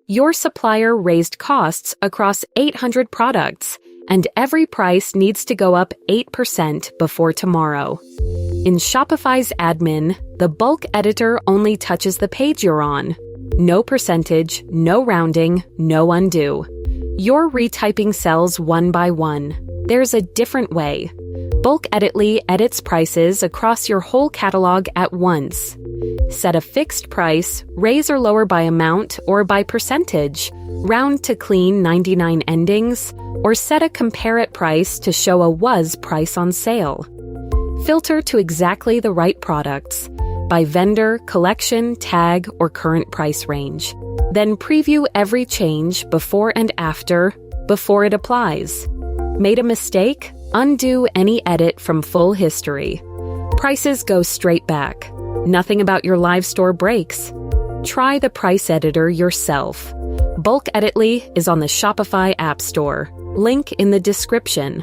Your supplier raised costs across 800 products, and every price needs to go up 8% before tomorrow. In Shopify's admin, the bulk editor only touches the page you're on. No percentage, no rounding, no undo. You're retyping cells one by one. There's a different way. BulkEditly edits prices across your whole catalog at once. Set a fixed price, raise or lower by amount or by percentage, round to clean 99 endings, or set a compare it price to show a was price on sale. Filter to exactly the right products by vendor, collection, tag, or current price range. Then preview every change before and after, before it applies. Made a mistake? Undo any edit from full history. Prices go straight back. Nothing about your live store breaks. Try the price editor yourself. BulkEditly is on the Shopify App Store. Link in the description.